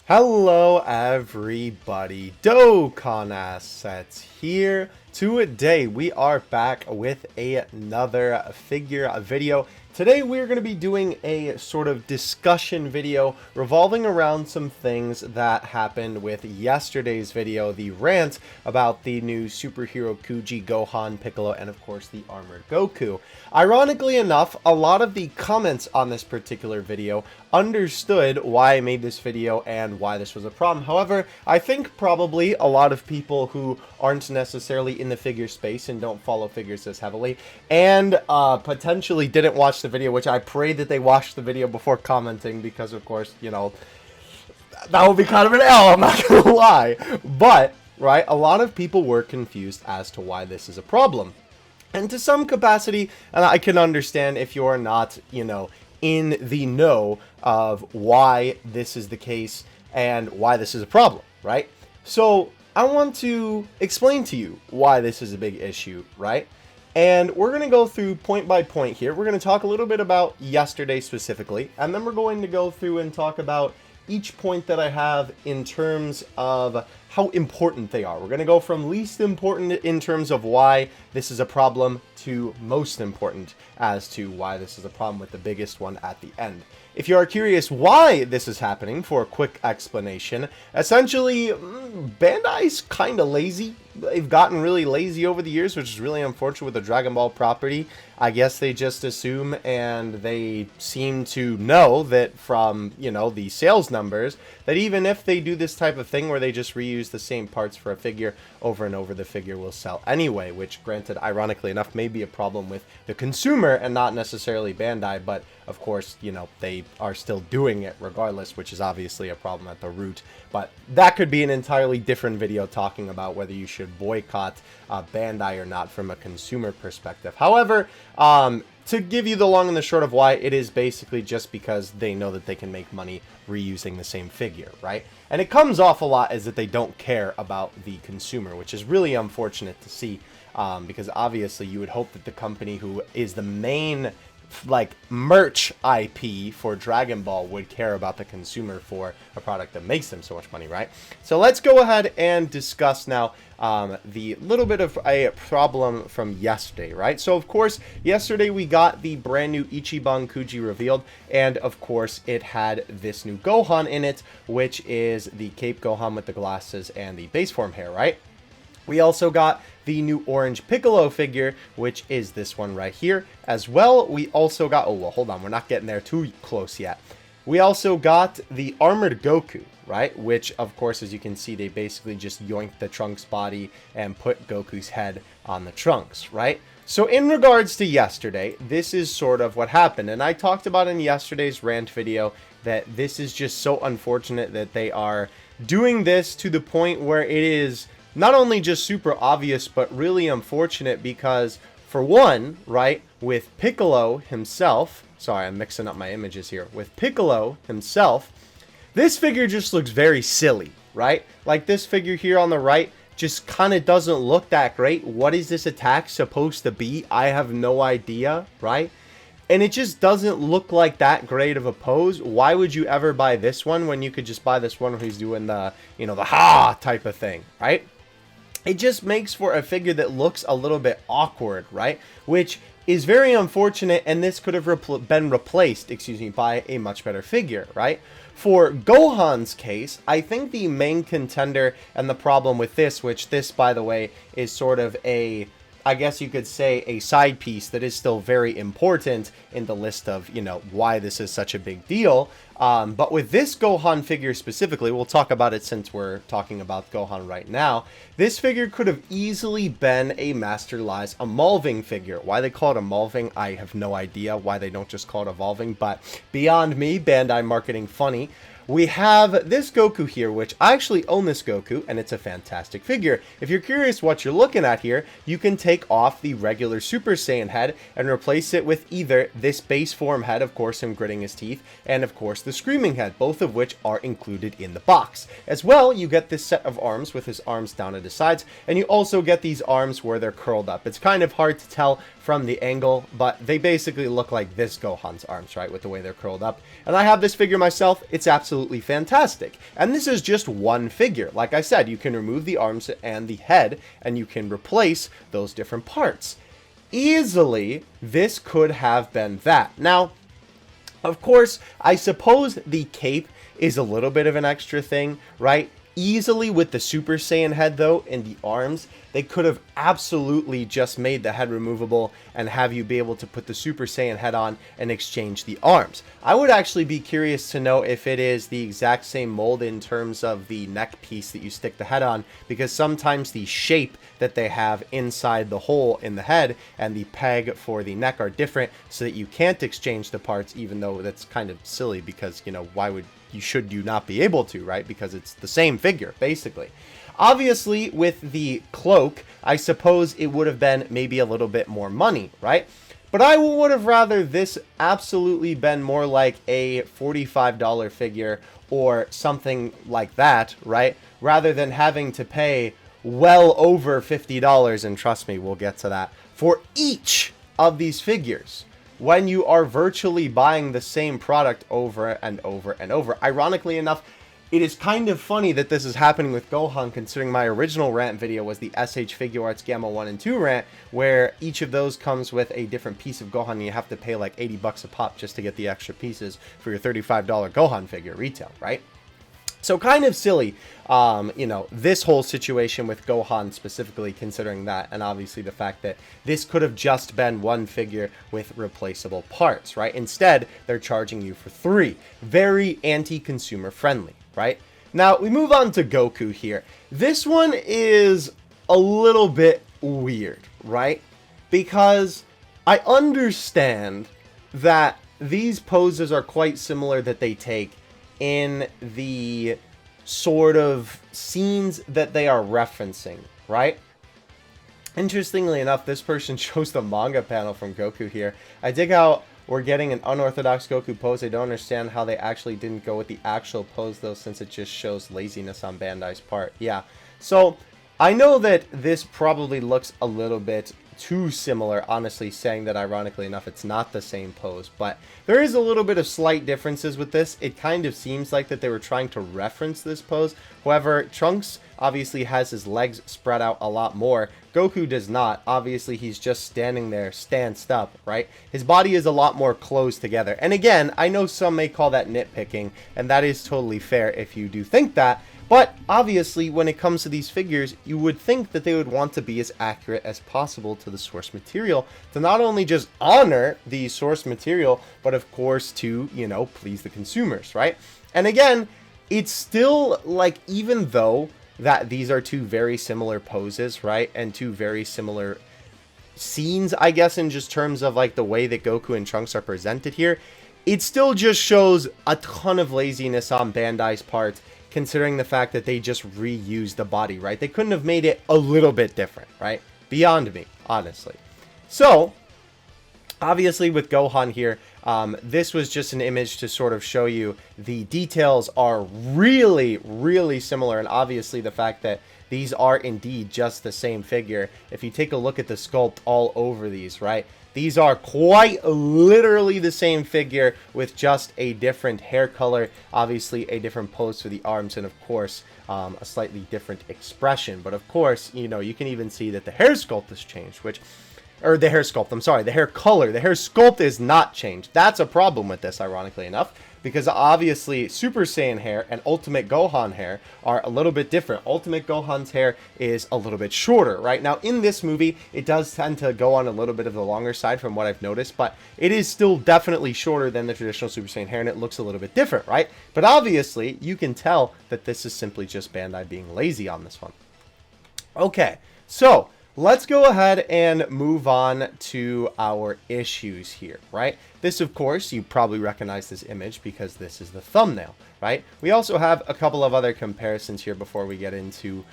Hello everybody, Dokkan Assets here. Today we are back with another figure video. Today we're going to be doing a sort of discussion video revolving around some things that happened with yesterday's video, the rant about the new superhero Kuji, Gohan, Piccolo, and of course the armored Goku. Ironically enough, a lot of the comments on this particular video understood why I made this video and why this was a problem. However, I think probably a lot of people who aren't necessarily in the figure space and don't follow figures as heavily and potentially didn't watch the video, which I pray that they watched the video before commenting, because of course, you know, that would be kind of an L, I'm not gonna lie. But, right, a lot of people were confused as to why this is a problem. And to some capacity, and I can understand if you're not, you know, in the know of why this is the case and why this is a problem, right? So I want to explain to you why this is a big issue, right? And we're going to go through point by point here. We're going to talk a little bit about yesterday specifically, and then we're going to go through and talk about each point that I have in terms of how important they are. We're going to go from least important in terms of why this is a problem to most important as to why this is a problem, with the biggest one at the end. If you are curious why this is happening, for a quick explanation, essentially, Bandai's kind of lazy. They've gotten really lazy over the years, which is really unfortunate with the Dragon Ball property. I guess they just assume, and they seem to know that from, you know, the sales numbers, that even if they do this type of thing where they just reuse the same parts for a figure over and over, the figure will sell anyway, which, granted, ironically enough, may be a problem with the consumer and not necessarily Bandai, but of course, you know, they are still doing it regardless, which is obviously a problem at the root. But that could be an entirely different video talking about whether you should boycott Bandai or not from a consumer perspective. However, to give you the long and the short of why, it is basically just because they know that they can make money reusing the same figure, right? And it comes off a lot as that they don't care about the consumer, which is really unfortunate to see, because obviously you would hope that the company who is the main like merch IP for Dragon Ball would care about the consumer for a product that makes them so much money, right? So let's go ahead and discuss now the little bit of a problem from yesterday, right? So of course, yesterday we got the brand new Ichiban Kuji revealed, and of course it had this new Gohan in it, which is the Cape Gohan with the glasses and the base form hair, right? We also got the new orange Piccolo figure, which is this one right here. As well, we also got, oh, well, hold on, we're not getting there too close yet. We also got the armored Goku, right? Which, of course, as you can see, they basically just yoinked the Trunks body and put Goku's head on the Trunks, right? So in regards to yesterday, this is sort of what happened. And I talked about in yesterday's rant video that this is just so unfortunate that they are doing this to the point where it is not only just super obvious, but really unfortunate because, for one, right, with Piccolo himself, sorry, I'm mixing up my images here, with Piccolo himself, this figure just looks very silly, right? Like this figure here on the right just kind of doesn't look that great. What is this attack supposed to be? I have no idea, right? And it just doesn't look like that great of a pose. Why would you ever buy this one when you could just buy this one where he's doing the, you know, the ha type of thing, right? It just makes for a figure that looks a little bit awkward, right? Which is very unfortunate, and this could have been replaced, by a much better figure, right? For Gohan's case, I think the main contender and the problem with this, which this, by the way, is sort of a, I guess you could say, a side piece that is still very important in the list of, you know, why this is such a big deal. But with this Gohan figure specifically, we'll talk about it since we're talking about Gohan right now. This figure could have easily been a Master Lies evolving figure. Why they call it evolving, I have no idea. Why they don't just call it evolving, but beyond me, Bandai marketing funny. We have this Goku here, which I actually own this Goku, and it's a fantastic figure. If you're curious what you're looking at here, you can take off the regular Super Saiyan head and replace it with either this base form head, of course, him gritting his teeth, and of course the Screaming head, both of which are included in the box. As well, you get this set of arms with his arms down at his sides, and you also get these arms where they're curled up. It's kind of hard to tell from the angle, but they basically look like this Gohan's arms, right, with the way they're curled up. And I have this figure myself. It's absolutely fantastic. And this is just one figure. Like I said, you can remove the arms and the head, and you can replace those different parts. Easily, this could have been that. Now, of course, I suppose the cape is a little bit of an extra thing, right? Easily with the Super Saiyan head, though, and the arms, they could have absolutely just made the head removable and have you be able to put the Super Saiyan head on and exchange the arms. I would actually be curious to know if it is the exact same mold in terms of the neck piece that you stick the head on, because sometimes the shape that they have inside the hole in the head and the peg for the neck are different, so that you can't exchange the parts, even though that's kind of silly because, you know, why would you not be able to, right? Because it's the same figure, basically. Obviously, with the cloak, I suppose it would have been maybe a little bit more money, right? But I would have rather this absolutely been more like a $45 figure or something like that, right? Rather than having to pay well over $50, and trust me, we'll get to that, for each of these figures, when you are virtually buying the same product over and over and over. Ironically enough, it is kind of funny that this is happening with Gohan, considering my original rant video was the SH Figure Arts Gamma 1 and 2 rant, where each of those comes with a different piece of Gohan, and you have to pay like 80 bucks a pop just to get the extra pieces for your $35 Gohan figure retail, right? So kind of silly, you know, this whole situation with Gohan specifically, considering that, and obviously the fact that this could have just been one figure with replaceable parts, right? Instead, they're charging you for 3. Very anti-consumer friendly, right? Now, we move on to Goku here. This one is a little bit weird, right? Because I understand that these poses are quite similar that they take in the sort of scenes that they are referencing, right? Interestingly enough, this person chose the manga panel from Goku here. I dig how we're getting an unorthodox Goku pose. I don't understand how they actually didn't go with the actual pose, though, since it just shows laziness on Bandai's part. Yeah, so I know that this probably looks a little bit too similar, honestly, saying that ironically enough it's not the same pose, but there is a little bit of slight differences with this. It kind of seems like that they were trying to reference this pose. However, Trunks obviously has his legs spread out a lot more. Goku does not. Obviously, he's just standing there, stanced up, right? His body is a lot more closed together. And again, I know some may call that nitpicking, and that is totally fair if you do think that. But obviously, when it comes to these figures, you would think that they would want to be as accurate as possible to the source material, to not only just honor the source material, but of course to, you know, please the consumers, right? And again, it's still like, even though that these are two very similar poses, right, and two very similar scenes, I guess, in just terms of like the way that Goku and Trunks are presented here, it still just shows a ton of laziness on Bandai's part, considering the fact that they just reused the body, right? They couldn't have made it a little bit different, right? Beyond me, honestly. So, obviously with Gohan here, this was just an image to sort of show you the details are really, really similar, and obviously the fact that these are indeed just the same figure. If you take a look at the sculpt all over these, right? These are quite literally the same figure with just a different hair color, obviously a different pose for the arms, and of course, a slightly different expression. But of course, you know, you can even see that the hair sculpt has changed, or the hair sculpt, I'm sorry, the hair color. The hair sculpt is not changed. That's a problem with this, ironically enough, because obviously Super Saiyan hair and Ultimate Gohan hair are a little bit different. Ultimate Gohan's hair is a little bit shorter, right? Now, in this movie, it does tend to go on a little bit of the longer side from what I've noticed, but it is still definitely shorter than the traditional Super Saiyan hair, and it looks a little bit different, right? But obviously, you can tell that this is simply just Bandai being lazy on this one. Okay, so let's go ahead and move on to our issues here, right? This, of course, you probably recognize this image because this is the thumbnail, right? We also have a couple of other comparisons here before we get into,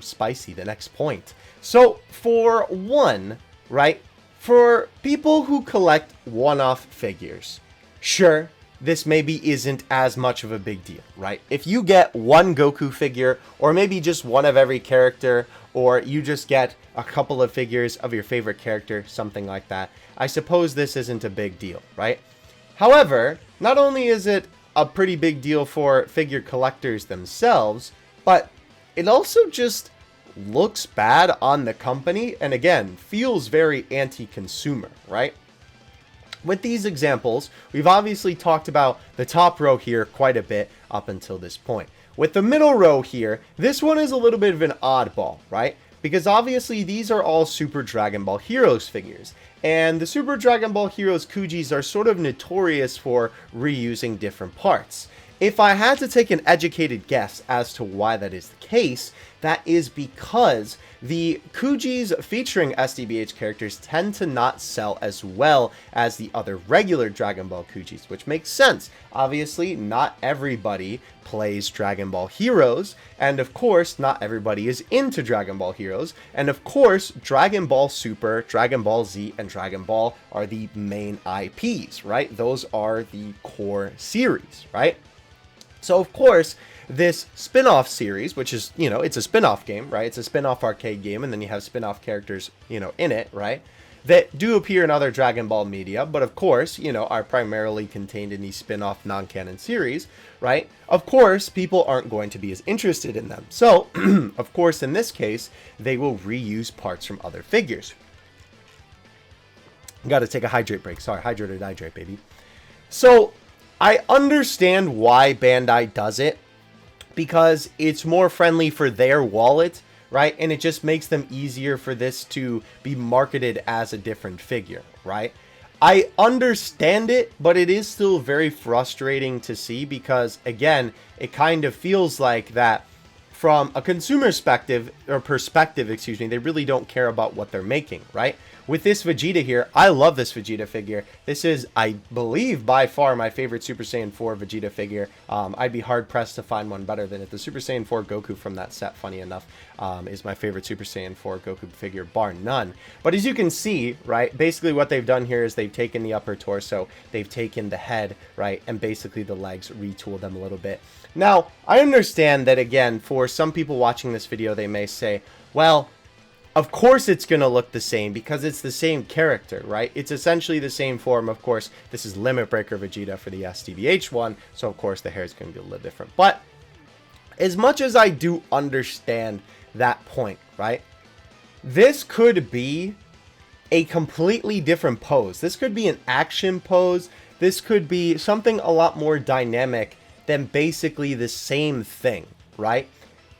spicy, the next point. So, for one, right, for people who collect one-off figures, sure, this maybe isn't as much of a big deal, right? If you get one Goku figure, or maybe just one of every character, or you just get a couple of figures of your favorite character, something like that, I suppose this isn't a big deal, right? However, not only is it a pretty big deal for figure collectors themselves, but it also just looks bad on the company, and again, feels very anti-consumer, right? With these examples, we've obviously talked about the top row here quite a bit up until this point. With the middle row here, this one is a little bit of an oddball, right? Because obviously these are all Super Dragon Ball Heroes figures. And the Super Dragon Ball Heroes Kujis are sort of notorious for reusing different parts. If I had to take an educated guess as to why that is the case, that is because the Kujis featuring SDBH characters tend to not sell as well as the other regular Dragon Ball Kujis, which makes sense. Obviously, not everybody plays Dragon Ball Heroes, and of course, not everybody is into Dragon Ball Heroes, and of course, Dragon Ball Super, Dragon Ball Z, and Dragon Ball are the main IPs, right? Those are the core series, right? So, of course, this spin-off series, which is, you know, it's a spin-off game, right? It's a spin-off arcade game, and then you have spin-off characters, you know, in it, right? That do appear in other Dragon Ball media, but of course, you know, are primarily contained in these spin-off non-canon series, right? Of course, people aren't going to be as interested in them. So, of course, in this case, they will reuse parts from other figures. Got to take a hydrate break. Sorry, hydrate or dihydrate, baby. So, I understand why Bandai does it, because it's more friendly for their wallet, right? And it just makes them easier for this to be marketed as a different figure, right? I understand it, but it is still very frustrating to see because, again, it kind of feels like that from a consumer perspective, excuse me, they really don't care about what they're making, right? With this Vegeta here, I love this Vegeta figure. This is, I believe, by far my favorite Super Saiyan 4 Vegeta figure. I'd be hard-pressed to find one better than it. The Super Saiyan 4 Goku from that set, funny enough, is my favorite Super Saiyan 4 Goku figure, bar none. But as you can see, right, basically what they've done here is they've taken the upper torso, they've taken the head, right, and basically the legs, retooled them a little bit. Now, I understand that, again, for some people watching this video, they may say, well, of course it's going to look the same because it's the same character, right? It's essentially the same form. Of course, this is Limit Breaker Vegeta for the SDBH one, so of course the hair is going to be a little different. But as much as I do understand that point, right? This could be a completely different pose. This could be an action pose. This could be something a lot more dynamic than basically the same thing, right?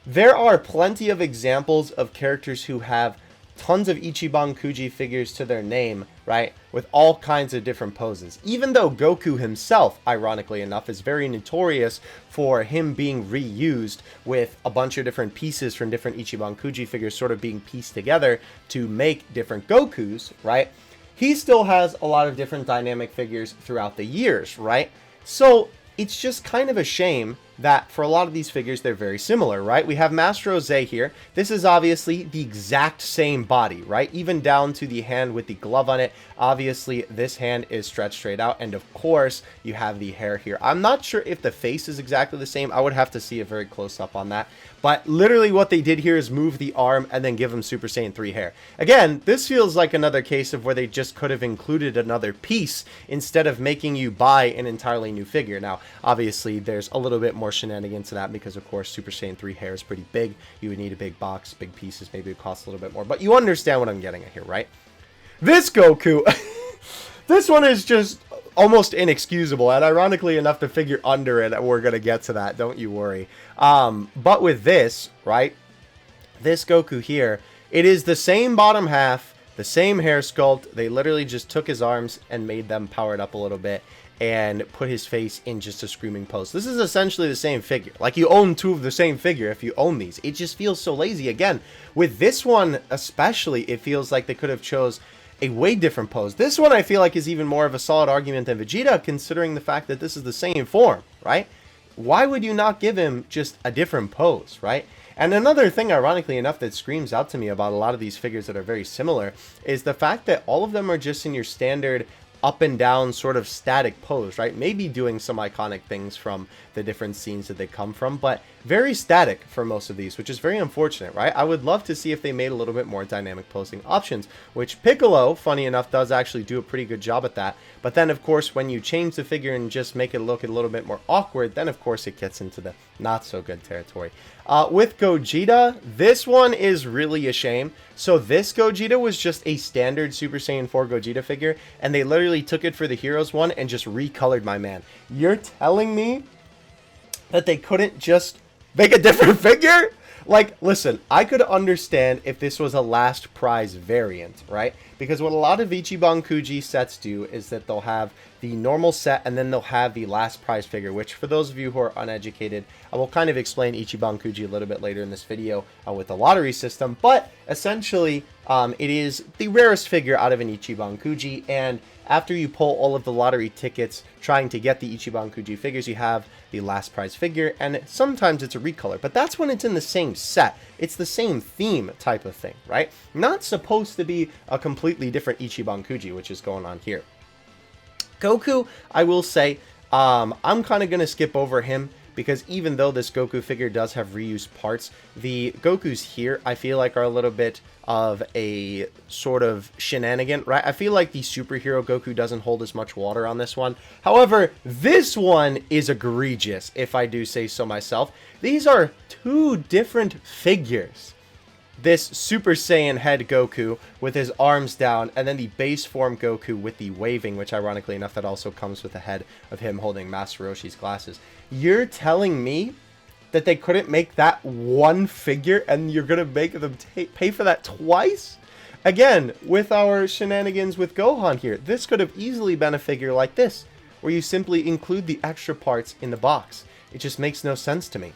There are plenty of examples of characters who have tons of Ichiban Kuji figures to their name, right? With all kinds of different poses. Even though Goku himself, ironically enough, is very notorious for him being reused with a bunch of different pieces from different Ichiban Kuji figures sort of being pieced together to make different Gokus, right? He still has a lot of different dynamic figures throughout the years, right? So it's just kind of a shame that for a lot of these figures, they're very similar, right? We have Master Rose here. This is obviously the exact same body, right? Even down to the hand with the glove on it. Obviously, this hand is stretched straight out. And of course, you have the hair here. I'm not sure if the face is exactly the same. I would have to see a very close up on that. But literally what they did here is move the arm and then give him Super Saiyan 3 hair. Again, this feels like another case of where they just could have included another piece instead of making you buy an entirely new figure. Now, obviously, there's a little bit more shenanigans to that because, of course, Super Saiyan 3 hair is pretty big. You would need a big box, big pieces. Maybe it costs a little bit more. But you understand what I'm getting at here, right? This Goku, this one is just almost inexcusable, and ironically enough, the figure under it, we're going to get to that, don't you worry. But with this, right, this Goku here, it is the same bottom half, the same hair sculpt. They literally just took his arms and made them powered up a little bit and put his face in just a screaming pose. This is essentially the same figure. Like, you own two of the same figure if you own these. It just feels so lazy. Again, with this one especially, it feels like they could have chose a way different pose. This one I feel like is even more of a solid argument than Vegeta, considering the fact that this is the same form, right? Why would you not give him just a different pose, right? And another thing, ironically enough, that screams out to me about a lot of these figures that are very similar is the fact that all of them are just in your standard up and down sort of static pose, right? Maybe doing some iconic things from the different scenes that they come from, but very static for most of these, which is very unfortunate, right? I would love to see if they made a little bit more dynamic posing options, which Piccolo, funny enough, does actually do a pretty good job at that. But then, of course, when you change the figure and just make it look a little bit more awkward, then, of course, it gets into the not so good territory. With Gogeta, this one is really a shame. So this Gogeta was just a standard Super Saiyan 4 Gogeta figure, and they literally took it for the Heroes one and just recolored my man. You're telling me that they couldn't just make a different figure? Like, listen, I could understand if this was a last prize variant, right? Because what a lot of Ichiban Kuji sets do is that they'll have the normal set and then they'll have the last prize figure, which for those of you who are uneducated, I will kind of explain Ichiban Kuji a little bit later in this video with the lottery system. But essentially, it is the rarest figure out of an Ichiban Kuji, and after you pull all of the lottery tickets trying to get the Ichiban Kuji figures, you have the last prize figure, and sometimes it's a recolor, but that's when it's in the same set. It's the same theme type of thing, right? Not supposed to be a completely different Ichiban Kuji, which is going on here. Goku, I will say, I'm kind of going to skip over him, because even though this Goku figure does have reused parts, the Gokus here, I feel like, are a little bit of a sort of shenanigan, right? I feel like the superhero Goku doesn't hold as much water on this one. However, this one is egregious, if I do say so myself. These are two different figures. This Super Saiyan head Goku with his arms down, and then the base form Goku with the waving, which ironically enough, that also comes with the head of him holding Master Roshi's glasses. You're telling me that they couldn't make that one figure and you're going to make them pay for that twice? Again, with our shenanigans with Gohan here, this could have easily been a figure like this, where you simply include the extra parts in the box. It just makes no sense to me.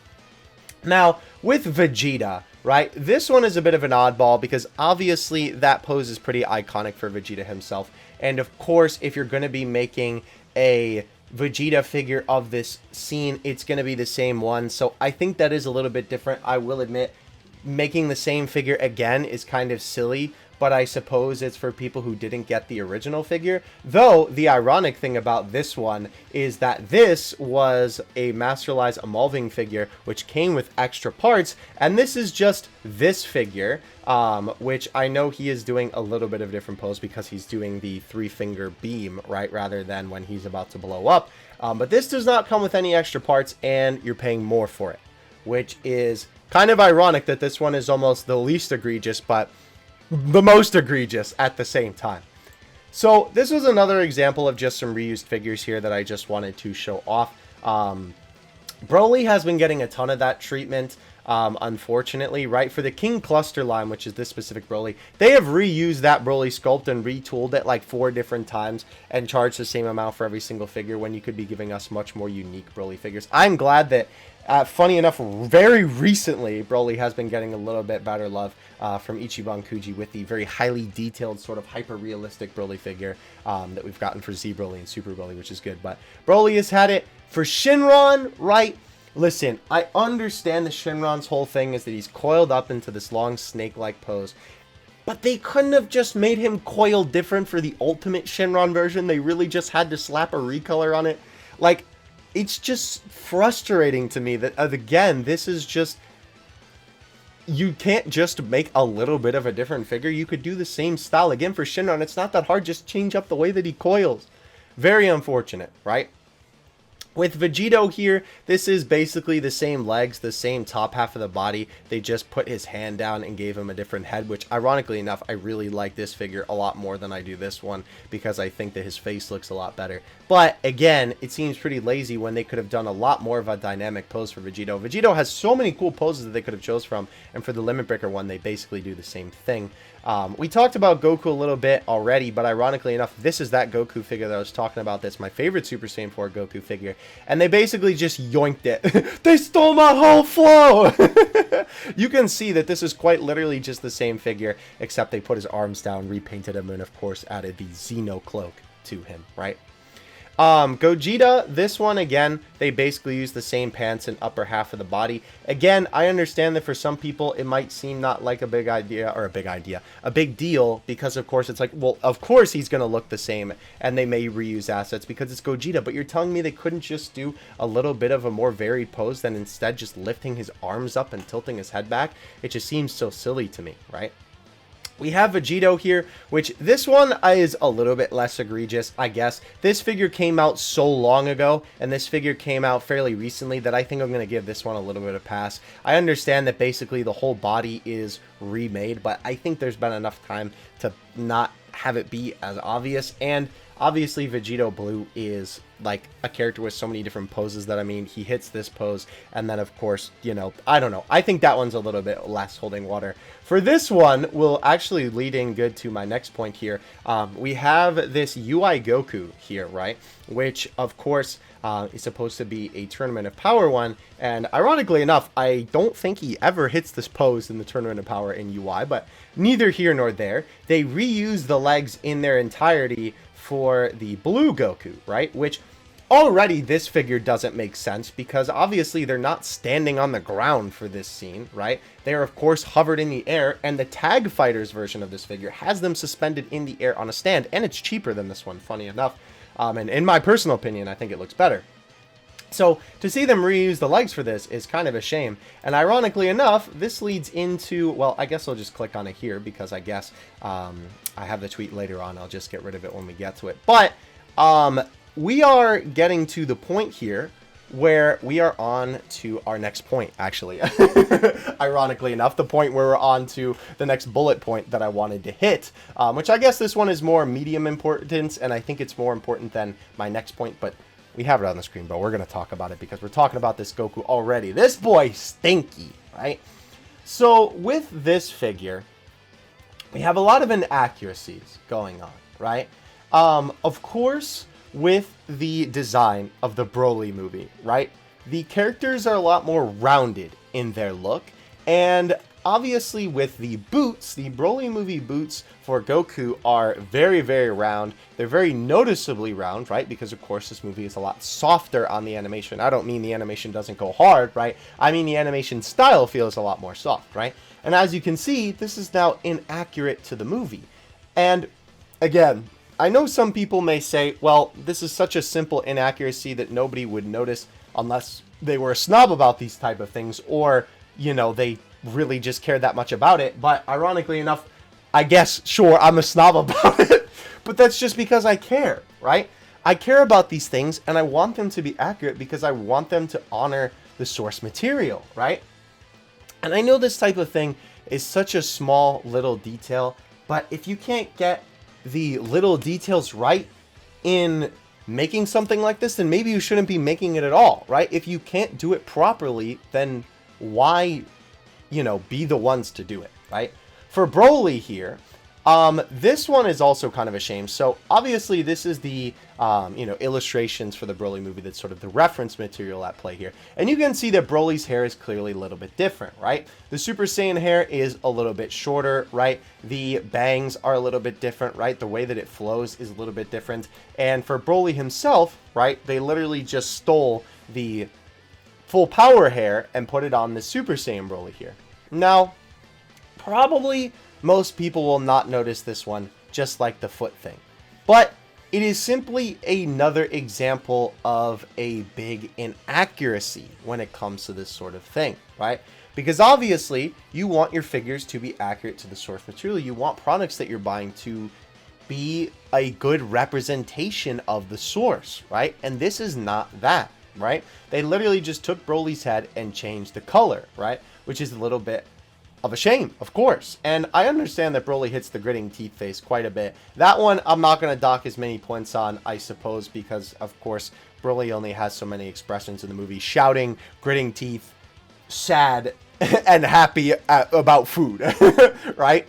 Now, with Vegeta, right, this one is a bit of an oddball because obviously that pose is pretty iconic for Vegeta himself. And of course, if you're going to be making a Vegeta figure of this scene, it's going to be the same one. So I think that is a little bit different. I will admit, making the same figure again is kind of silly, but I suppose it's for people who didn't get the original figure. Though, the ironic thing about this one is that this was a Masterlize Evolving figure, which came with extra parts, and this is just this figure, which I know he is doing a little bit of a different pose because he's doing the three-finger beam, right, rather than when he's about to blow up. But this does not come with any extra parts, and you're paying more for it, which is kind of ironic that this one is almost the least egregious, but the most egregious at the same time. So this was another example of just some reused figures here that I just wanted to show off. Broly has been getting a ton of that treatment, unfortunately, right? For the King Cluster line, which is this specific Broly, they have reused that Broly sculpt and retooled it like 4 different times and charged the same amount for every single figure when you could be giving us much more unique Broly figures. I'm glad that funny enough, very recently, Broly has been getting a little bit better love from Ichiban Kuji with the very highly detailed, sort of hyper-realistic Broly figure that we've gotten for Z Broly and Super Broly, which is good. But Broly has had it for Shinron, right? Listen, I understand the Shinron's whole thing is that he's coiled up into this long snake-like pose. But they couldn't have just made him coil different for the ultimate Shinron version. They really just had to slap a recolor on it. Like, it's just frustrating to me that, again, this is just... You can't just make a little bit of a different figure. You could do the same style again for Shinron. It's not that hard. Just change up the way that he coils. Very unfortunate, right? With Vegito here, this is basically the same legs, the same top half of the body. They just put his hand down and gave him a different head, which ironically enough, I really like this figure a lot more than I do this one because I think that his face looks a lot better. But again, it seems pretty lazy when they could have done a lot more of a dynamic pose for Vegito. Vegito has so many cool poses that they could have chose from, and for the Limit Breaker one, they basically do the same thing. We talked about Goku a little bit already, but ironically enough, this is that Goku figure that I was talking about. That's my favorite Super Saiyan 4 Goku figure. And they basically just yoinked it. They stole my whole flow! You can see that this is quite literally just the same figure, except they put his arms down, repainted him, and of course added the Xeno cloak to him, right? Gogeta, this one, again, they basically use the same pants and upper half of the body. Again, I understand that for some people, it might seem not like a big idea, or a big deal, because of course it's like, well, of course he's going to look the same, and they may reuse assets because it's Gogeta, but you're telling me they couldn't just do a little bit of a more varied pose than instead just lifting his arms up and tilting his head back? It just seems so silly to me, right? We have Vegito here, which this one is a little bit less egregious, I guess. This figure came out so long ago, and this figure came out fairly recently, that I think I'm going to give this one a little bit of pass. I understand that basically the whole body is remade, but I think there's been enough time to not have it be as obvious. And obviously Vegito Blue is like a character with so many different poses that, I mean, he hits this pose, and then of course, you know, I don't know, I think that one's a little bit less holding water. For this one, will actually lead in good to my next point here. We have this UI Goku here, right, which of course is supposed to be a Tournament of Power one, and ironically enough, I don't think he ever hits this pose in the Tournament of Power in UI, but neither here nor there. They reuse the legs in their entirety for the blue Goku, right, which already this figure doesn't make sense, because obviously they're not standing on the ground for this scene, right? They are of course hovered in the air, and the Tag Fighters version of this figure has them suspended in the air on a stand, and it's cheaper than this one, funny enough. And in my personal opinion, I think it looks better. So to see them reuse the legs for this is kind of a shame. And ironically enough, this leads into, well, I guess I'll just click on it here, because I guess I have the tweet later on. I'll just get rid of it when we get to it. But we are getting to the point here where we are on to our next point, actually. Ironically enough, the point where we're on to the next bullet point that I wanted to hit, which I guess this one is more medium importance, and I think it's more important than my next point, but we have it on the screen, but we're going to talk about it because we're talking about this Goku already. This boy stinky, right? So with this figure, we have a lot of inaccuracies going on, right? Of course, with the design of the Broly movie, right? The characters are a lot more rounded in their look, and obviously with the boots, the Broly movie boots for Goku are very, very round. They're very noticeably round, right? Because of course this movie is a lot softer on the animation. I don't mean the animation doesn't go hard, right? I mean the animation style feels a lot more soft, right? And as you can see, this is now inaccurate to the movie. And again, I know some people may say, well, this is such a simple inaccuracy that nobody would notice unless they were a snob about these type of things, or, you know, they really just cared that much about it. But ironically enough, I guess, sure, I'm a snob about it, but that's just because I care, right? I care about these things, and I want them to be accurate because I want them to honor the source material, right? And I know this type of thing is such a small little detail, but if you can't get the little details right in making something like this, then maybe you shouldn't be making it at all, right? If you can't do it properly, then why, you know, be the ones to do it, right? For Broly here, this one is also kind of a shame. So obviously this is the, you know, illustrations for the Broly movie. That's sort of the reference material at play here. And you can see that Broly's hair is clearly a little bit different, right? The Super Saiyan hair is a little bit shorter, right? The bangs are a little bit different, right? The way that it flows is a little bit different. And for Broly himself, right, they literally just stole the full power hair and put it on the Super Saiyan Broly here. Now, probably most people will not notice this one, just like the foot thing. But it is simply another example of a big inaccuracy when it comes to this sort of thing, right? Because obviously, you want your figures to be accurate to the source material. You want products that you're buying to be a good representation of the source, right? And this is not that, right? They literally just took Broly's head and changed the color, right? Which is a little bit of a shame, of course. And I understand that Broly hits the gritting teeth face quite a bit. That one, I'm not going to dock as many points on, I suppose, because, of course, Broly only has so many expressions in the movie. Shouting, gritting teeth, sad, and happy about food, right?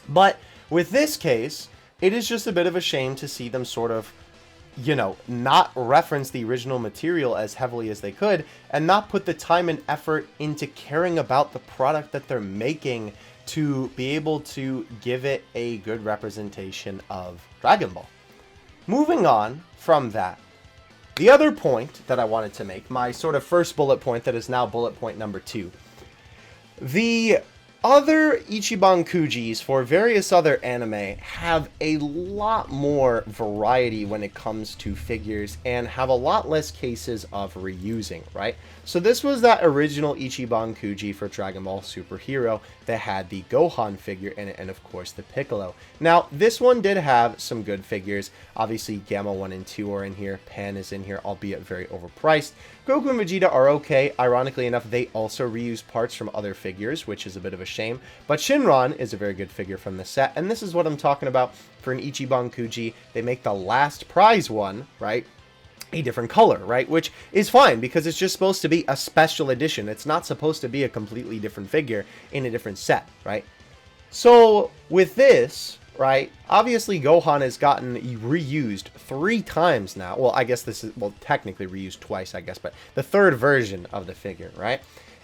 But with this case, it is just a bit of a shame to see them sort of, you know, not reference the original material as heavily as they could, and not put the time and effort into caring about the product that they're making to be able to give it a good representation of Dragon Ball. moving on from that, the other point that I wanted to make, my sort of first bullet point that is now bullet point number 2. The other Ichiban Kujis for various other anime have a lot more variety when it comes to figures and have a lot less cases of reusing, right? So this was that original Ichiban Kuji for Dragon Ball Super Hero that had the Gohan figure in it and of course the Piccolo. Now this one did have some good figures. Obviously Gamma 1 and 2 are in here, Pan is in here, albeit very overpriced. Goku and Vegeta are okay. Ironically enough, they also reuse parts from other figures, which is a bit of a shame. But Shinron is a very good figure from the set, and this is what I'm talking about for an Ichiban Kuji. They make the last prize one, right, a different color, right, which is fine because it's just supposed to be a special edition. It's not supposed to be a completely different figure in a different set, right? So with this, right, obviously Gohan has gotten reused 3 times now. Well, I guess this is, well, technically reused twice, I guess, but the 3rd version of the figure, right?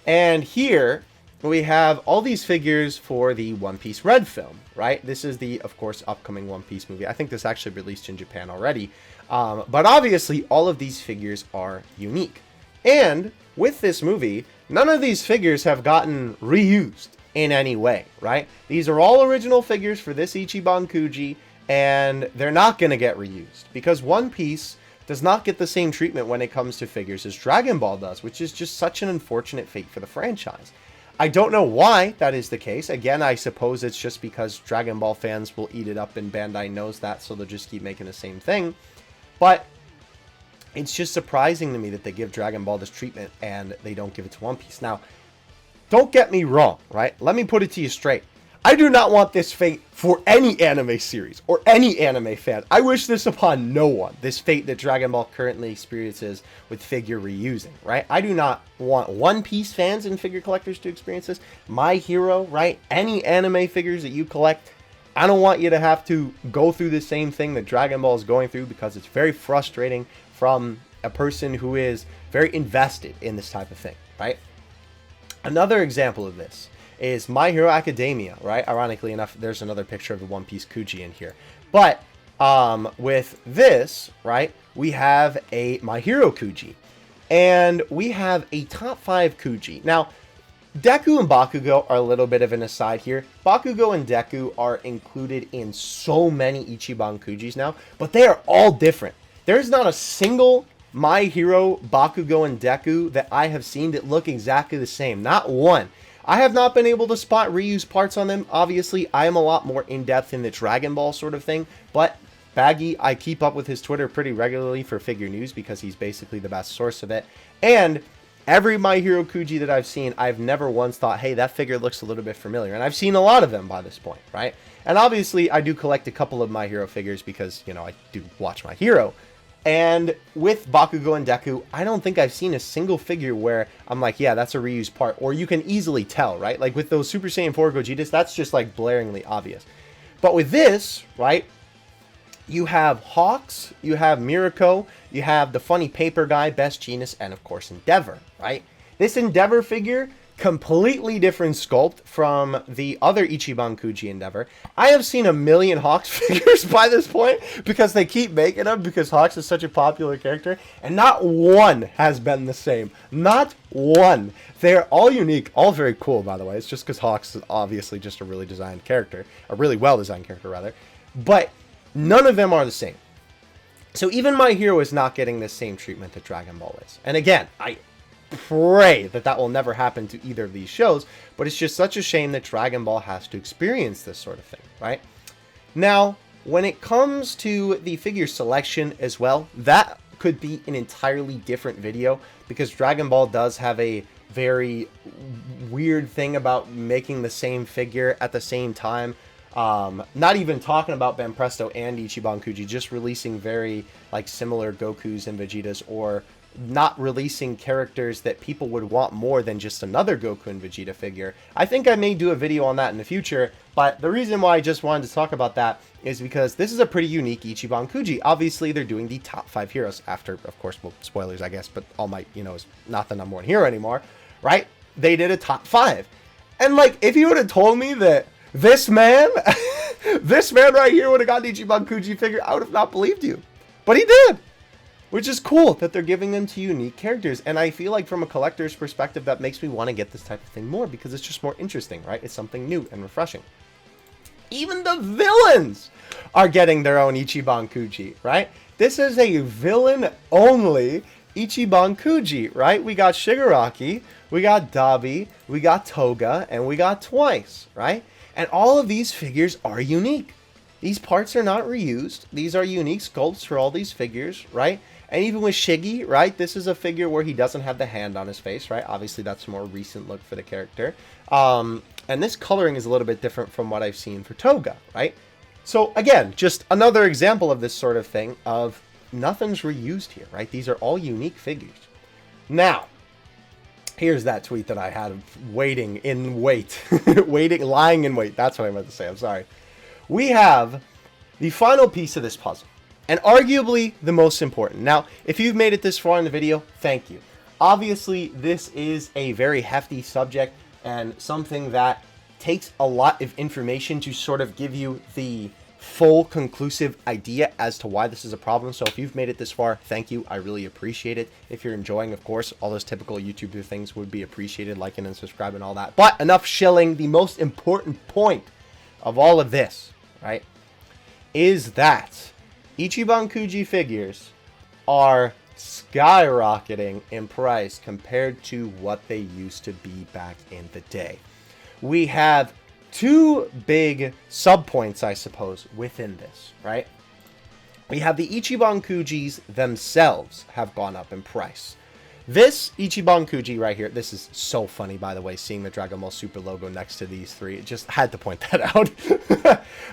And here we have all these figures for the One Piece Red film, right? This is the, of course, upcoming One Piece movie. I think this actually released in Japan already. But obviously all of these figures are unique. And with this movie, none of these figures have gotten reused in any way, right? These are all original figures for this Ichiban Kuji, and they're not going to get reused because One Piece does not get the same treatment when it comes to figures as Dragon Ball does, which is just such an unfortunate fate for the franchise. I don't know why that is the case. Again, I suppose it's just because Dragon Ball fans will eat it up and Bandai knows that, so they'll just keep making the same thing. But it's just surprising to me that they give Dragon Ball this treatment and they don't give it to One Piece. Now, don't get me wrong, right? Let me put it to you straight. I do not want this fate for any anime series or any anime fan. I wish this upon no one, this fate that Dragon Ball currently experiences with figure reusing, right? I do not want One Piece fans and figure collectors to experience this. My Hero, right? Any anime figures that you collect, I don't want you to have to go through the same thing that Dragon Ball is going through because it's very frustrating from a person who is very invested in this type of thing, right? Another example of this is My Hero Academia, right? Ironically enough, there's another picture of the One Piece Kuji in here. But with this, right, we have a My Hero Kuji. And we have a top 5 Kuji. Now, Deku and Bakugo are a little bit of an aside here. Bakugo and Deku are included in so many Ichiban Kujis now, but they are all different. There's not a single My Hero, Bakugo, and Deku that I have seen that look exactly the same. Not one. I have not been able to spot reuse parts on them. Obviously, I am a lot more in-depth in the Dragon Ball sort of thing, but Baggy, I keep up with his Twitter pretty regularly for figure news because he's basically the best source of it. And every My Hero Kuji that I've seen, I've never once thought, hey, that figure looks a little bit familiar. And I've seen a lot of them by this point, right? And obviously, I do collect a couple of My Hero figures because, you know, I do watch My Hero. And with Bakugo and Deku, I don't think I've seen a single figure where I'm like, yeah, that's a reused part. Or you can easily tell, right? Like with those Super Saiyan 4 Gogetas, that's just like blaringly obvious. But with this, right, you have Hawks, you have Mirako, you have the funny paper guy, Best Genius, and of course Endeavor, right? This Endeavor figure, completely different sculpt from the other Ichiban Kuji Endeavor. I have seen a million Hawks figures by this point because they keep making them because Hawks is such a popular character, and not one has been the same. Not one. They're all unique, all very cool, by the way. It's just because Hawks is obviously just a really designed character, a really well-designed character, rather. But none of them are the same. So even My Hero is not getting the same treatment that Dragon Ball is. And again, I pray that that will never happen to either of these shows, but it's just such a shame that Dragon Ball has to experience this sort of thing, right? Now, when it comes to the figure selection as well, that could be an entirely different video because Dragon Ball does have a very weird thing about making the same figure at the same time. Not even talking about Ben Presto and Ichiban Kuji, just releasing very like similar Gokus and Vegetas, or not releasing characters that people would want more than just another Goku and Vegeta figure. I think I may do a video on that in the future, but the reason why I just wanted to talk about that is because this is a pretty unique Ichiban Kuji. Obviously, they're doing the top 5 heroes after, of course, well, spoilers, I guess, but All Might, you know, is not the #1 hero anymore, right? They did a top 5. And, like, if you would have told me that this man, this man right here would have gotten Ichiban Kuji figure, I would have not believed you. But he did! Which is cool that they're giving them to unique characters. And I feel like from a collector's perspective, that makes me want to get this type of thing more because it's just more interesting, right? It's something new and refreshing. Even the villains are getting their own Ichiban Kuji, right? This is a villain-only Ichiban Kuji, right? We got Shigaraki, we got Dabi, we got Toga, and we got Twice, right? And all of these figures are unique. These parts are not reused. These are unique sculpts for all these figures, right? And even with Shiggy, right? This is a figure where he doesn't have the hand on his face, right? Obviously, that's a more recent look for the character. And this coloring is a little bit different from what I've seen for Toga, right? So, again, just another example of this sort of thing of nothing's reused here, right? These are all unique figures. Now, here's that tweet that I had waiting in wait. Lying in wait. That's what I meant to say. I'm sorry. We have the final piece of this puzzle, and arguably the most important. Now, if you've made it this far in the video, thank you. Obviously, this is a very hefty subject and something that takes a lot of information to sort of give you the full conclusive idea as to why this is a problem. So if you've made it this far, thank you. I really appreciate it. If you're enjoying, of course, all those typical YouTuber things would be appreciated, liking and subscribing and all that. But enough shilling. The most important point of all of this, right, is that Ichiban Kuji figures are skyrocketing in price compared to what they used to be back in the day. We have two big sub-points, I suppose, within this, right? We have the Ichiban Kujis themselves have gone up in price. This Ichiban Kuji right here, this is so funny, by the way, seeing the Dragon Ball Super logo next to these three. Just had to point that out.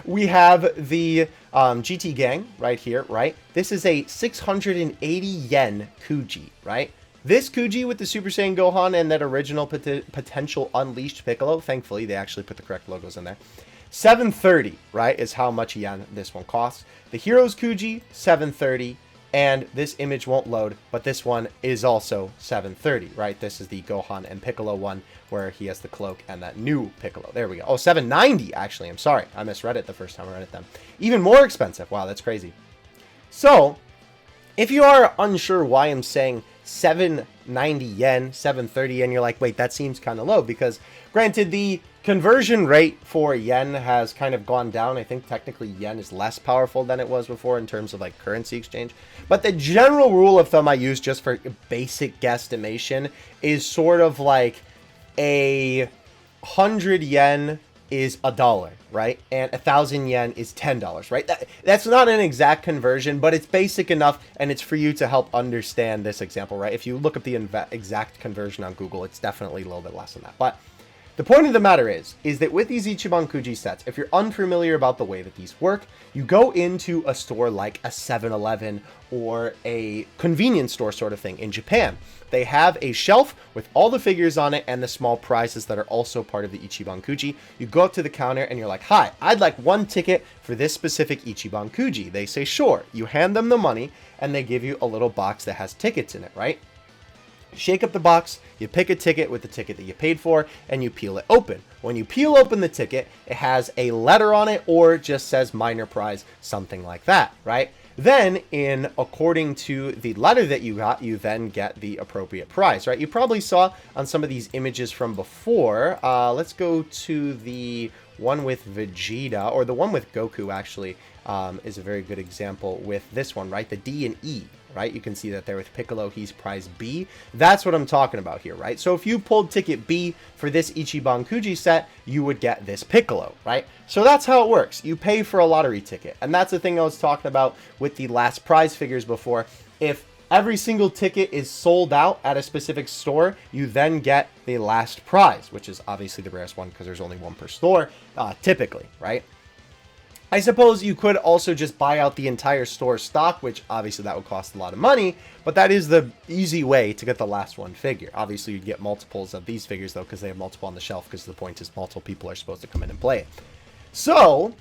We have the GT Gang right here, right? This is a 680 yen Kuji, right? This Kuji with the Super Saiyan Gohan and that original potential Unleashed Piccolo, thankfully they actually put the correct logos in there. 730, right, is how much yen this one costs. The Heroes Kuji, 730. And this image won't load, but this one is also 730, right? This is the Gohan and Piccolo one where he has the cloak and that new Piccolo. There we go. Oh, 790, actually. I'm sorry. I misread it the first time I read it then. Even more expensive. Wow, that's crazy. So, if you are unsure why I'm saying 790 yen, 730 yen, you're like, wait, that seems kind of low because, granted, the conversion rate for yen has kind of gone down. I think technically yen is less powerful than it was before in terms of like currency exchange. But the general rule of thumb I use just for basic guesstimation is sort of like a 100 yen is $1, right? And 1,000 yen is $10, right? That's not an exact conversion, but it's basic enough, and it's for you to help understand this example, right? If you look up the exact conversion on Google, it's definitely a little bit less than that. But the point of the matter is that with these Ichiban Kuji sets, if you're unfamiliar about the way that these work, you go into a store like a 7-Eleven or a convenience store sort of thing in Japan. They have a shelf with all the figures on it and the small prizes that are also part of the Ichiban Kuji. You go up to the counter and you're like, hi, I'd like one ticket for this specific Ichiban Kuji. They say, sure. You hand them the money and they give you a little box that has tickets in it, right? Shake up the box, you pick a ticket with the ticket that you paid for, and you peel it open. When you peel open the ticket, it has a letter on it or just says minor prize, something like that, right? Then, according to the letter that you got, you then get the appropriate prize, right? You probably saw on some of these images from before. Let's go to the one with Vegeta, or the one with Goku, actually, is a very good example with this one, right? The D and E, right? You can see that there with Piccolo, he's prize B. That's what I'm talking about here, right? So if you pulled ticket B for this Ichiban Kuji set, you would get this Piccolo, right? So that's how it works. You pay for a lottery ticket. And that's the thing I was talking about with the last prize figures before. If every single ticket is sold out at a specific store, you then get the last prize, which is obviously the rarest one because there's only one per store, typically, right? I suppose you could also just buy out the entire store stock, which obviously that would cost a lot of money, but that is the easy way to get the last one figure. Obviously, you'd get multiples of these figures, though, because they have multiple on the shelf, because the point is multiple people are supposed to come in and play it. So,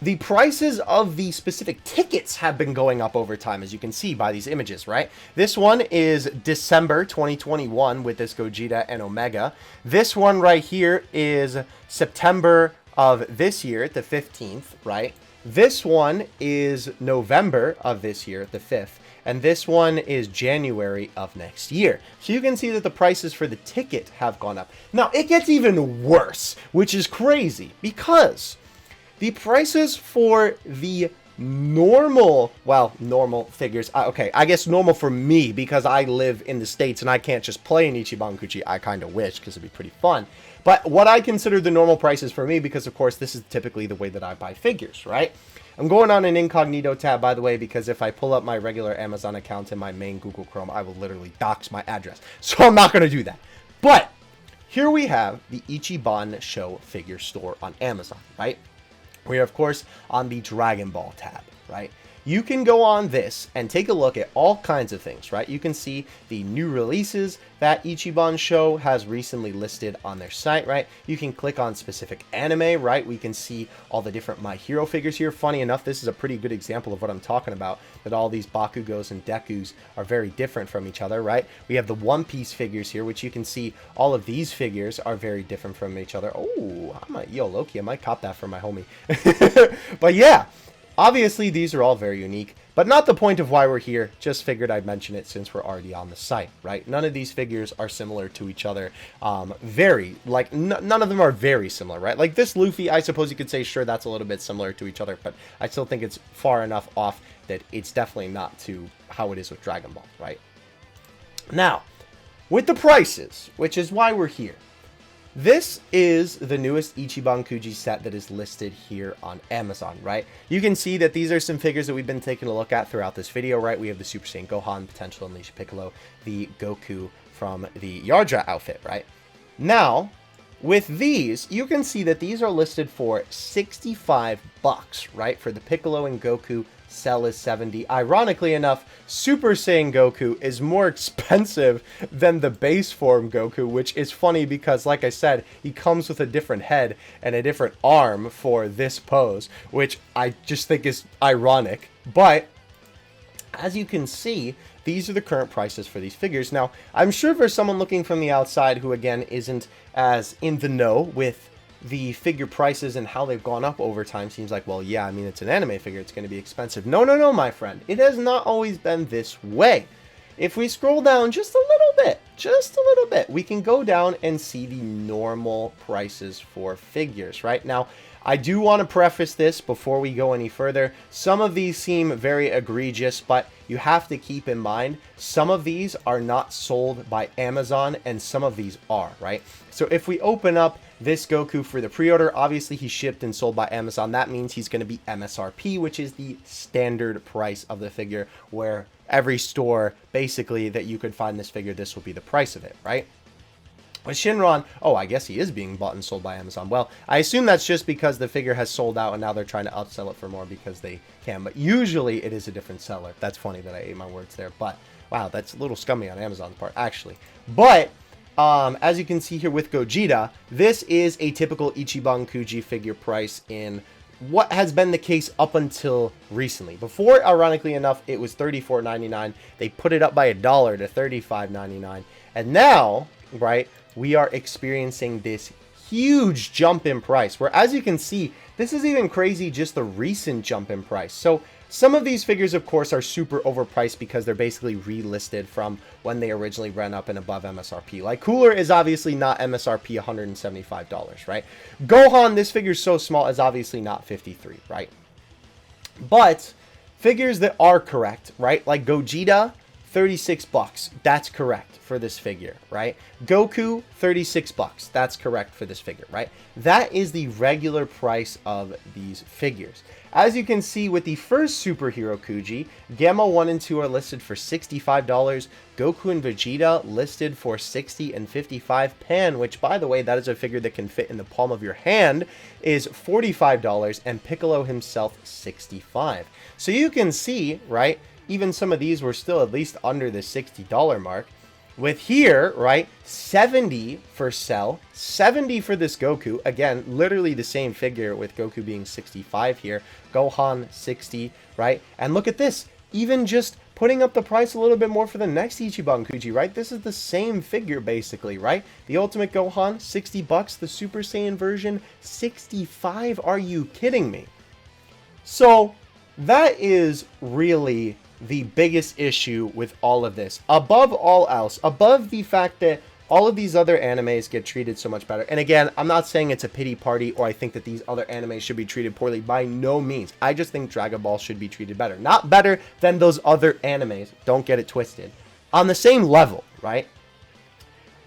the prices of the specific tickets have been going up over time, as you can see by these images, right? This one is December 2021 with this Gogeta and Omega. This one right here is September of this year, the 15th, right? This one is November of this year, the 5th, and this one is January of next year. So you can see that the prices for the ticket have gone up. Now, it gets even worse, which is crazy, because the prices for the normal figures, okay, I guess normal for me, because I live in the States and I can't just play in Ichiban Kuji. I kind of wish, because it'd be pretty fun. But what I consider the normal prices for me, because of course this is typically the way that I buy figures, right? I'm going on an incognito tab, by the way, because if I pull up my regular Amazon account in my main Google Chrome, I will literally dox my address. So I'm not going to do that. But here we have the Ichiban Show figure store on Amazon, right? We're, of course, on the Dragon Ball tab, right? You can go on this and take a look at all kinds of things, right? You can see the new releases that Ichiban Show has recently listed on their site, right? You can click on specific anime, right? We can see all the different My Hero figures here. Funny enough, this is a pretty good example of what I'm talking about, that all these Bakugos and Dekus are very different from each other, right? We have the One Piece figures here, which you can see all of these figures are very different from each other. Oh, Loki, I might cop that for my homie. But yeah. Obviously, these are all very unique, but not the point of why we're here. Just figured I'd mention it since we're already on the site, right? None of these figures are similar to each other. None of them are very similar, right? Like this Luffy, I suppose you could say, sure, that's a little bit similar to each other, but I still think it's far enough off that it's definitely not to how it is with Dragon Ball, right? Now, with the prices, which is why we're here. This is the newest Ichiban Kuji set that is listed here on Amazon, right? You can see that these are some figures that we've been taking a look at throughout this video, right? We have the Super Saiyan Gohan, Potential Unleashed Piccolo, the Goku from the Yardra outfit, right? Now, with these, you can see that these are listed for 65 bucks, right? For the Piccolo and Goku, Cell is 70. Ironically enough, Super Saiyan Goku is more expensive than the base form Goku, which is funny because, like I said, he comes with a different head and a different arm for this pose, which I just think is ironic. But as you can see, these are the current prices for these figures. Now, I'm sure for someone looking from the outside who, again, isn't as in the know with the figure prices and how they've gone up over time, seems like, well, yeah, I mean, it's an anime figure, it's going to be expensive. No, no, no, my friend. It has not always been this way. If we scroll down just a little bit, we can go down and see the normal prices for figures, right? Now, I do want to preface this before we go any further. Some of these seem very egregious, but you have to keep in mind, some of these are not sold by Amazon and some of these are, right? So if we open up this Goku for the pre-order, obviously he's shipped and sold by Amazon. That means he's going to be MSRP, which is the standard price of the figure, where every store basically that you could find this figure, this will be the price of it, right? With Shinron, oh, I guess he is being bought and sold by Amazon. Well, I assume that's just because the figure has sold out and now they're trying to upsell it for more because they can. But usually it is a different seller. That's funny that I ate my words there. But, wow, that's a little scummy on Amazon's part, actually. But as you can see here with Gogeta, this is a typical Ichiban Kuji figure price in what has been the case up until recently. Before, ironically enough, it was $34.99. They put it up by $1 to $35.99. And now, right, we are experiencing this huge jump in price, where, as you can see, this is even crazy, just the recent jump in price. So some of these figures, of course, are super overpriced because they're basically relisted from when they originally ran up and above MSRP. Like Cooler is obviously not MSRP $175, right? Gohan, this figure is so small, is obviously not $53, right? But figures that are correct, right? Like Gogeta, 36 bucks. That's correct for this figure, right? Goku, 36 bucks. That's correct for this figure, right? That is the regular price of these figures. As you can see with the first superhero Kuji, Gamma 1 and 2 are listed for $65. Goku and Vegeta listed for $60 and $55. Pan, which, by the way, that is a figure that can fit in the palm of your hand, is $45. And Piccolo himself, $65. So you can see, right, even some of these were still at least under the $60 mark. With here, right, 70 for Cell, 70 for this Goku. Again, literally the same figure with Goku being 65 here. Gohan, 60, right? And look at this. Even just putting up the price a little bit more for the next Ichiban Kuji, right? This is the same figure, basically, right? The Ultimate Gohan, 60 bucks. The Super Saiyan version, 65. Are you kidding me? So that is really the biggest issue with all of this. Above all else, above the fact that all of these other animes get treated so much better. And again, I'm not saying it's a pity party or I think that these other animes should be treated poorly. By no means. I just think Dragon Ball should be treated better. Not better than those other animes. Don't get it twisted. On the same level, right?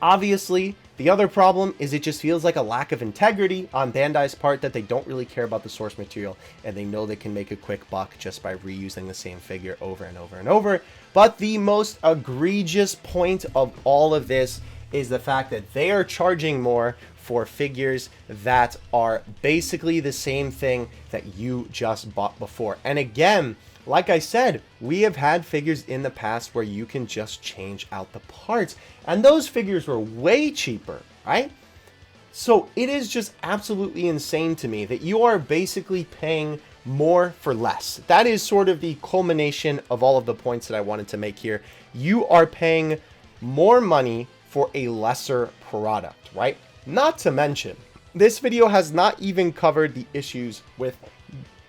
Obviously, the other problem is it just feels like a lack of integrity on Bandai's part, that they don't really care about the source material and they know they can make a quick buck just by reusing the same figure over and over and over. But the most egregious point of all of this is the fact that they are charging more for figures that are basically the same thing that you just bought before. And again, like I said, we have had figures in the past where you can just change out the parts, and those figures were way cheaper, right? So it is just absolutely insane to me that you are basically paying more for less. That is sort of the culmination of all of the points that I wanted to make here. You are paying more money for a lesser product, right? Not to mention, this video has not even covered the issues with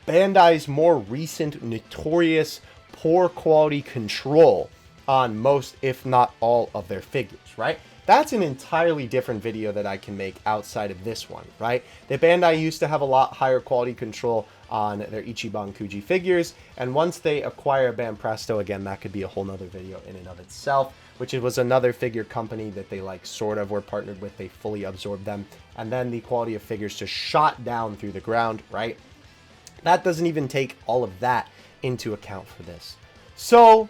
Bandai's more recent notorious poor quality control on most, if not all, of their figures, right? That's an entirely different video that I can make outside of this one, right? The Bandai used to have a lot higher quality control on their Ichiban Kuji figures, and once they acquire Banpresto, again, that could be a whole nother video in and of itself, which was another figure company that they like sort of were partnered with. They fully absorbed them, and then the quality of figures just shot down through the ground, right? That doesn't even take all of that into account for this. So,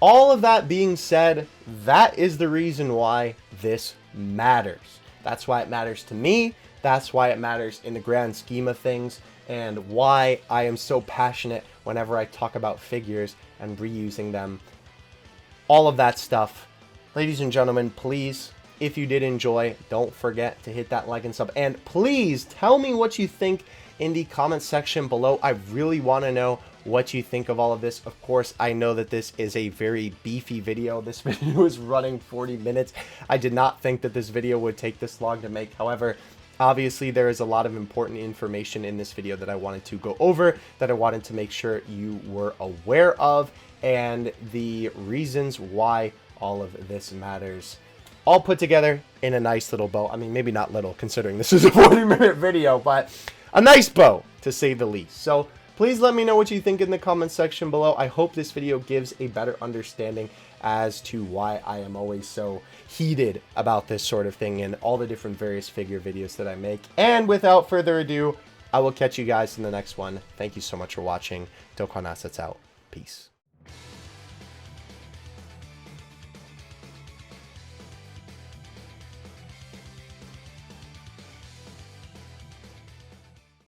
all of that being said, that is the reason why this matters. That's why it matters to me. That's why it matters in the grand scheme of things, and why I am so passionate whenever I talk about figures and reusing them. All of that stuff. Ladies and gentlemen, please, if you did enjoy, don't forget to hit that like and sub. And please tell me what you think in the comment section below. I really want to know what you think of all of this. Of course, I know that this is a very beefy video. This video is running 40 minutes. I did not think that this video would take this long to make. However, obviously there is a lot of important information in this video that I wanted to go over, that I wanted to make sure you were aware of, and the reasons why all of this matters, all put together in a nice little bow. I mean, maybe not little, considering this is a 40-minute video, but a nice bow, to say the least. So please let me know what you think in the comments section below. I hope this video gives a better understanding as to why I am always so heated about this sort of thing and all the different various figure videos that I make. And without further ado, I will catch you guys in the next one. Thank you so much for watching. Dokkan Assets out. Peace.